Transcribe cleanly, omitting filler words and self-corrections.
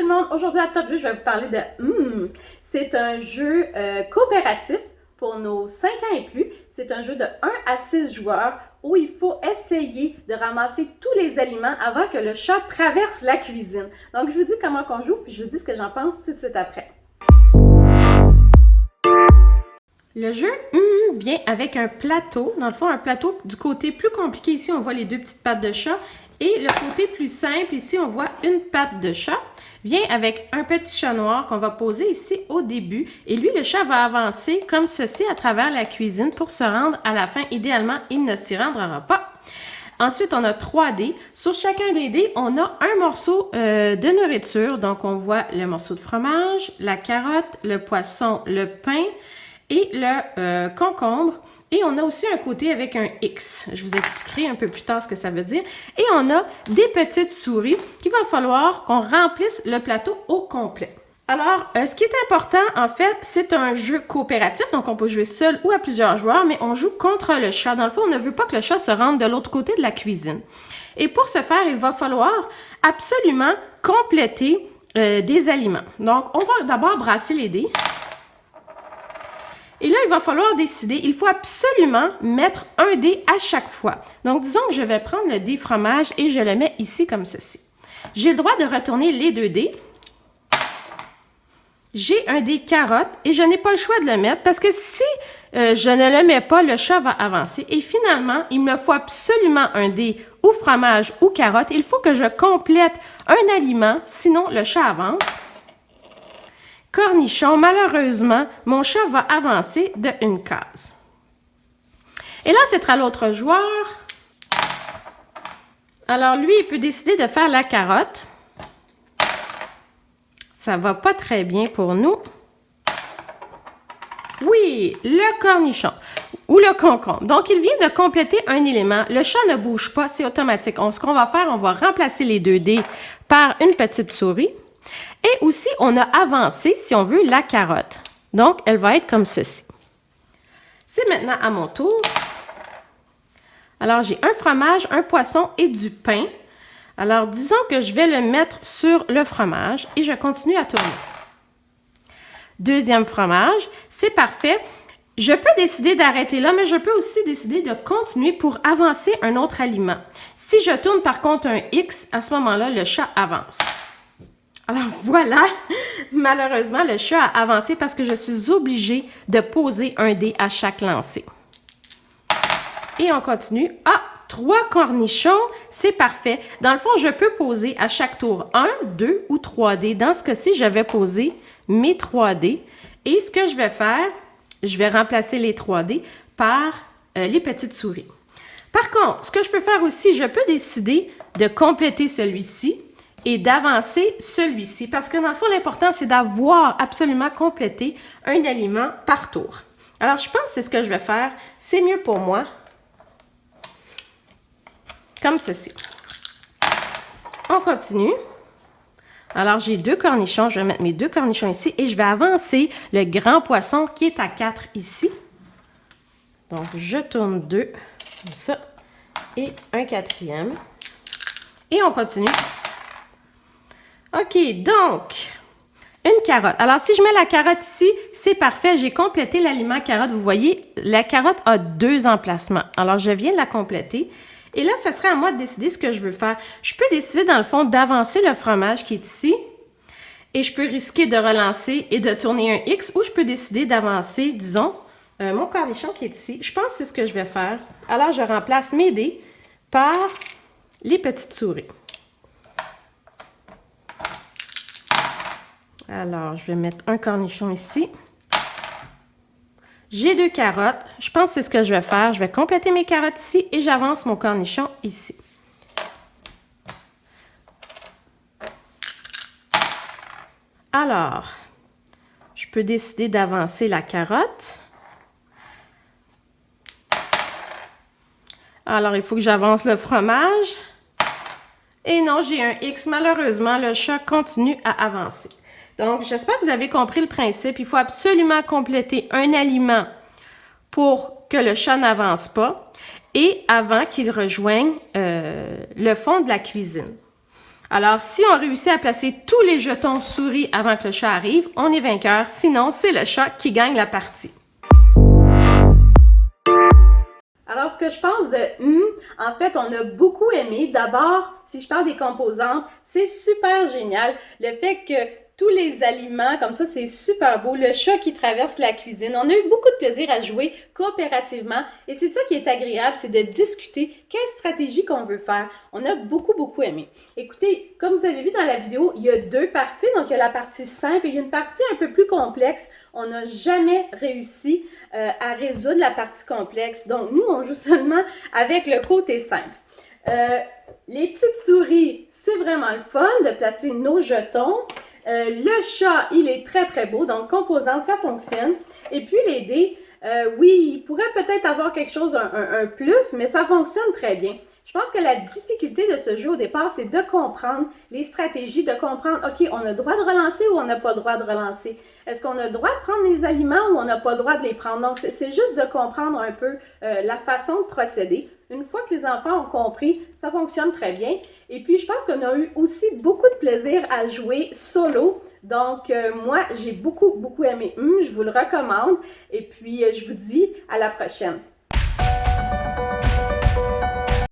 tout le monde, aujourd'hui à Top Jeu, je vais vous parler de C'est un jeu coopératif pour nos 5 ans et plus. C'est un jeu de 1 à 6 joueurs où il faut essayer de ramasser tous les aliments avant que le chat traverse la cuisine. Donc je vous dis comment on joue, puis je vous dis ce que j'en pense tout de suite après. Le jeu vient avec un plateau, dans le fond un plateau du côté plus compliqué ici, on voit les 2 petites pattes de chat. Et le côté plus simple, ici, on voit une patte de chat, vient avec un petit chat noir qu'on va poser ici au début. Et lui, le chat va avancer comme ceci à travers la cuisine pour se rendre à la fin. Idéalement, il ne s'y rendra pas. Ensuite, on a 3 dés. Sur chacun des dés, on a un morceau de nourriture. Donc, on voit le morceau de fromage, la carotte, le poisson, le pain et le concombre. Et on a aussi un côté avec un X. Je vous expliquerai un peu plus tard ce que ça veut dire. Et on a des petites souris qu'il va falloir qu'on remplisse le plateau au complet. Alors, ce qui est important, en fait, c'est un jeu coopératif. Donc, on peut jouer seul ou à plusieurs joueurs, mais on joue contre le chat. Dans le fond, on ne veut pas que le chat se rende de l'autre côté de la cuisine. Et pour ce faire, il va falloir absolument compléter des aliments. Donc, on va d'abord brasser les dés. Et là, il va falloir décider, il faut absolument mettre un dé à chaque fois. Donc, disons que je vais prendre le dé fromage et je le mets ici comme ceci. J'ai le droit de retourner les 2 dés. J'ai un dé carotte et je n'ai pas le choix de le mettre parce que si je ne le mets pas, le chat va avancer. Et finalement, il me faut absolument un dé ou fromage ou carotte. Il faut que je complète un aliment, sinon le chat avance. Cornichon, malheureusement, mon chat va avancer de 1 case. Et là, c'est à l'autre joueur. Alors, lui, il peut décider de faire la carotte. Ça va pas très bien pour nous. Oui, le cornichon ou le concombre. Donc, il vient de compléter un élément. Le chat ne bouge pas, c'est automatique. Ce qu'on va faire, on va remplacer les 2 dés par une petite souris. Et aussi, on a avancé, si on veut, la carotte. Donc, elle va être comme ceci. C'est maintenant à mon tour. Alors, j'ai un fromage, un poisson et du pain. Alors, disons que je vais le mettre sur le fromage et je continue à tourner. Deuxième fromage, c'est parfait. Je peux décider d'arrêter là, mais je peux aussi décider de continuer pour avancer un autre aliment. Si je tourne par contre un X, à ce moment-là, le chat avance. Alors voilà, malheureusement, le chat a avancé parce que je suis obligée de poser un dé à chaque lancer. Et on continue. Ah, 3 cornichons, c'est parfait. Dans le fond, je peux poser à chaque tour 1, 2 ou 3 dés. Dans ce cas-ci, je vais poser mes 3 dés. Et ce que je vais faire, je vais remplacer les 3 dés par les petites souris. Par contre, ce que je peux faire aussi, je peux décider de compléter celui-ci et d'avancer celui-ci. Parce que dans le fond, l'important, c'est d'avoir absolument complété un aliment par tour. Alors, je pense que c'est ce que je vais faire. C'est mieux pour moi. Comme ceci. On continue. Alors, j'ai 2 cornichons. Je vais mettre mes 2 cornichons ici et je vais avancer le grand poisson qui est à 4 ici. Donc, je tourne 2 comme ça et un 4e. Et on continue. OK, donc, une carotte. Alors, si je mets la carotte ici, c'est parfait. J'ai complété l'aliment carotte. Vous voyez, la carotte a 2 emplacements. Alors, je viens de la compléter. Et là, ça serait à moi de décider ce que je veux faire. Je peux décider, dans le fond, d'avancer le fromage qui est ici. Et je peux risquer de relancer et de tourner un X. Ou je peux décider d'avancer, disons, mon cornichon qui est ici. Je pense que c'est ce que je vais faire. Alors, je remplace mes dés par les petites souris. Alors, je vais mettre un cornichon ici. J'ai 2 carottes. Je pense que c'est ce que je vais faire. Je vais compléter mes carottes ici et j'avance mon cornichon ici. Alors, je peux décider d'avancer la carotte. Alors, il faut que j'avance le fromage. Et non, j'ai un X. Malheureusement, le chat continue à avancer. Donc, j'espère que vous avez compris le principe. Il faut absolument compléter un aliment pour que le chat n'avance pas et avant qu'il rejoigne le fond de la cuisine. Alors, si on réussit à placer tous les jetons souris avant que le chat arrive, on est vainqueur. Sinon, c'est le chat qui gagne la partie. Alors, ce que je pense de en fait, on a beaucoup aimé. D'abord, si je parle des composantes, c'est super génial. Le fait que tous les aliments, comme ça, c'est super beau. Le chat qui traverse la cuisine. On a eu beaucoup de plaisir à jouer coopérativement. Et c'est ça qui est agréable, c'est de discuter quelle stratégie qu'on veut faire. On a beaucoup aimé. Écoutez, comme vous avez vu dans la vidéo, il y a 2 parties. Donc, il y a la partie simple et il y a une partie un peu plus complexe. On n'a jamais réussi à résoudre la partie complexe. Donc, nous, on joue seulement avec le côté simple. Les petites souris, c'est vraiment le fun de placer nos jetons. Le chat, il est très beau, donc composante, ça fonctionne. Et puis les dés, oui, il pourrait peut-être avoir quelque chose, un plus, mais ça fonctionne très bien. Je pense que la difficulté de ce jeu au départ, c'est de comprendre les stratégies, de comprendre, OK, on a le droit de relancer ou on n'a pas le droit de relancer? Est-ce qu'on a le droit de prendre les aliments ou on n'a pas le droit de les prendre? Donc, c'est juste de comprendre un peu la façon de procéder. Une fois que les enfants ont compris, ça fonctionne très bien. Et puis, je pense qu'on a eu aussi beaucoup de plaisir à jouer solo. Donc, moi, j'ai beaucoup aimé. Je vous le recommande. Et puis, je vous dis à la prochaine.